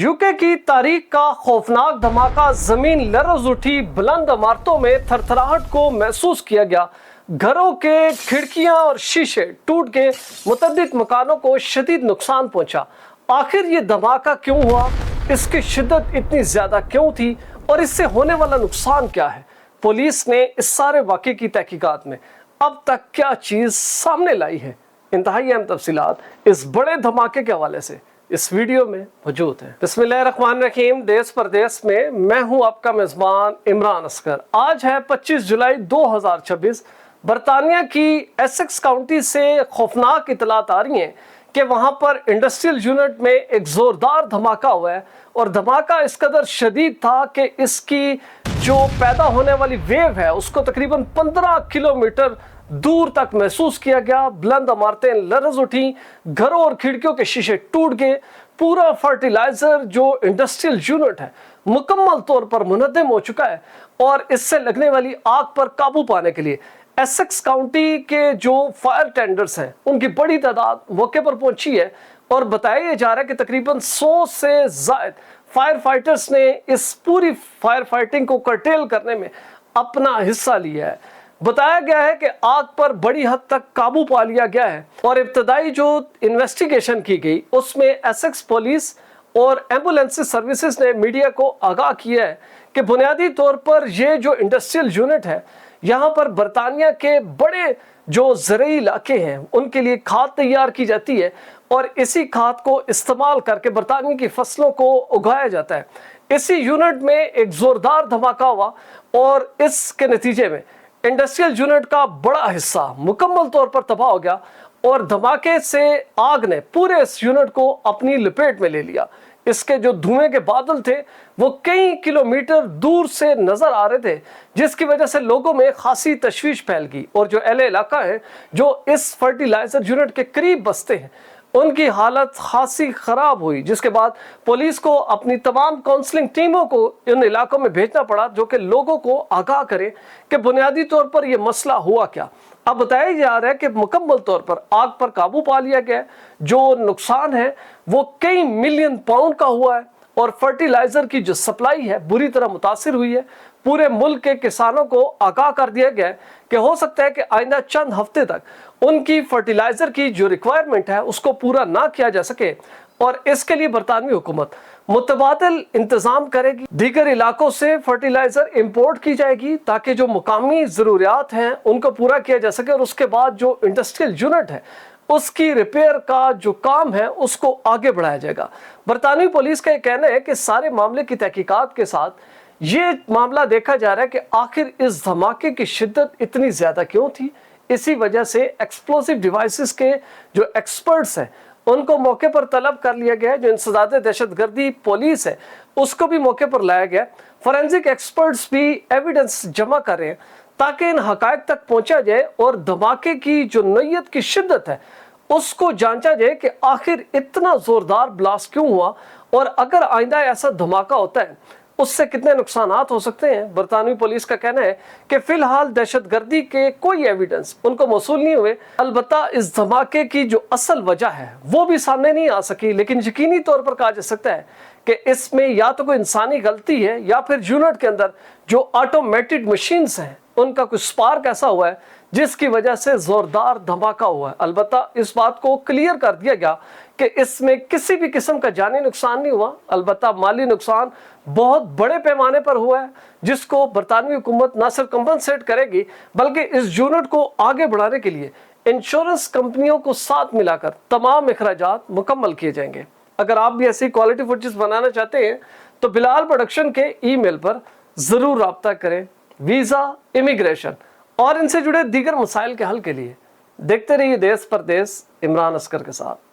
UK की तारीख का खौफनाक धमाका, जमीन लरज उठी, बुलंद इमारतों में थरथराहट को महसूस किया गया, घरों के खिड़कियां और शीशे टूट गए, मुतअद्दिद मकानों को शदीद नुकसान पहुंचा। आखिर ये धमाका क्यों हुआ, इसकी शिद्दत इतनी ज्यादा क्यों थी और इससे होने वाला नुकसान क्या है? पुलिस ने इस सारे वाक़े की तहकीकात में अब तक क्या चीज सामने लाई है, इंतहाई अहम तफसीलात इस बड़े धमाके के हवाले से इस वीडियो में मौजूद है। बिस्मिल्लाहिर्रहमानिर्रहीम। देश परदेश में मैं हूं आपका मेजबान इमरान असगर। आज है 25 जुलाई 2026। बरतानिया की एसेक्स काउंटी से खौफनाक इतलात आ रही हैं कि वहां पर इंडस्ट्रियल यूनिट में एक जोरदार धमाका हुआ है और धमाका इस कदर शदीद था कि इसकी जो पैदा होने वाली वेव है उसको तकरीबन 15 किलोमीटर दूर तक महसूस किया गया। बुलंद इमारतें लरज उठी, घरों और खिड़कियों के शीशे टूट गए। पूरा फर्टिलाइजर जो इंडस्ट्रियल यूनिट है मुकम्मल तौर पर मुनहदम हो चुका है और इससे लगने वाली आग पर काबू पाने के लिए एसेक्स काउंटी के जो फायर टेंडर्स हैं उनकी बड़ी तादाद मौके पर पहुंची है और बताया जा रहा है कि तकरीबन 100 से ज़ायद फायर फाइटर्स ने इस पूरी फायर फाइटिंग को कर्टेल करने में अपना हिस्सा लिया है। बताया गया है कि आग पर बड़ी हद तक काबू पा लिया गया है और इब्तदाई जो इन्वेस्टिगेशन की गई उसमें एसेक्स पुलिस और एम्बुलेंस सर्विसेज ने मीडिया को आगाह किया है कि बुनियादी तौर पर ये जो इंडस्ट्रियल यूनिट है यहाँ पर बरतानिया के बड़े जो ज़रूरी इलाके हैं उनके लिए खाद तैयार की जाती है और इसी खाद को इस्तेमाल करके बरतानिया की फसलों को उगाया जाता है। इसी यूनिट में एक ज़ोरदार धमाका हुआ और इसके नतीजे में इंडस्ट्रियल यूनिट का बड़ा हिस्सा मुकम्मल तौर पर तबाह हो गया और धमाके से आग ने पूरे इस यूनिट को अपनी लपेट में ले लिया। इसके जो धुएं के बादल थे वो कई किलोमीटर दूर से नजर आ रहे थे, जिसकी वजह से लोगों में खासी तशवीश फैल गई और जो एले इलाका है जो इस फर्टिलाइजर यूनिट के करीब बसते हैं उनकी हालत खासी ख़राब हुई, जिसके बाद पुलिस को अपनी तमाम काउंसलिंग टीमों को इन इलाकों में भेजना पड़ा जो कि लोगों को आगाह करें कि बुनियादी तौर पर यह मसला हुआ क्या। अब बताया जा रहा है कि मुकम्मल तौर पर आग पर काबू पा लिया गया। जो नुकसान है वो कई मिलियन पाउंड का हुआ है और फर्टिलाइजर की जो सप्लाई है बुरी तरह मुतासिर हुई है। पूरे मुल्क के किसानों को आगाह कर दिया गया है कि हो सकता है कि आइंदा चंद हफ्ते तक उनकी फर्टिलाइजर की जो रिक्वायरमेंट है उसको पूरा ना किया जा सके और इसके लिए बरतानवी हुकूमत मुतबादिल इंतजाम करेगी। दीगर इलाकों से फर्टिलाइजर इंपोर्ट की जाएगी ताकि जो मुकामी ज़रूरियात हैं उनको पूरा किया जा सके और उसके बाद जो इंडस्ट्रियल यूनिट है उसकी रिपेयर का जो काम है उसको आगे बढ़ाया जाएगा। बरतानवी पुलिस का यह कहना है कि सारे मामले की तहकीकात के साथ ये मामला देखा जा रहा है कि आखिर इस धमाके की शिद्दत इतनी ज़्यादा क्यों थी। इसी वजह से एक्सप्लोसिव डिवाइसेस के जो एक्सपर्ट्स हैं उनको मौके पर तलब कर लिया गया है। जो इंसदाद दहशतगर्दी पुलिस है उसको भी मौके पर लाया गया। फॉरेंसिक एक्सपर्ट्स भी एविडेंस जमा कर रहे हैं ताकि इन हकायक तक पहुंचा जाए और धमाके की जो नौयत की शिद्दत है उसको जांचा जाए कि आखिर इतना ज़ोरदार ब्लास्ट क्यों हुआ और अगर आइंदा ऐसा धमाका होता है उससे कितने नुकसानात हो सकते हैं। बरतानवी पुलिस का कहना है कि फिलहाल दहशतगर्दी के कोई एविडेंस उनको मौसूल नहीं हुए। अलबत्ता इस धमाके की जो असल वजह है वो भी सामने नहीं आ सकी, लेकिन यकीनी तौर पर कहा जा सकता है कि इसमें या तो कोई इंसानी गलती है या फिर यूनिट के अंदर जो ऑटोमेटेड मशीन्स हैं उनका कुछ स्पार्क ऐसा हुआ है जिसकी वजह से जोरदार धमाका हुआ है। अलबत्ता इस बात को क्लियर कर दिया गया कि इसमें किसी भी किस्म का जानी नुकसान नहीं हुआ, अलबत्ता माली नुकसान बहुत बड़े पैमाने पर हुआ है जिसको बरतानवी हुकूमत न सिर्फ कंपनसेट करेगी बल्कि इस यूनिट को आगे बढ़ाने के लिए इंश्योरेंस कंपनियों को साथ मिलाकर तमाम अखराजात मुकम्मल किए जाएंगे। अगर आप भी ऐसी क्वालिटी फुटेज बनाना चाहते हैं तो बिलाल प्रोडक्शन के ईमेल पर ज़रूर रब्ता करें। वीज़ा, इमिग्रेशन और इनसे जुड़े दीगर मसाइल के हल के लिए देखते रहिए देश परदेश इमरान असगर के साथ।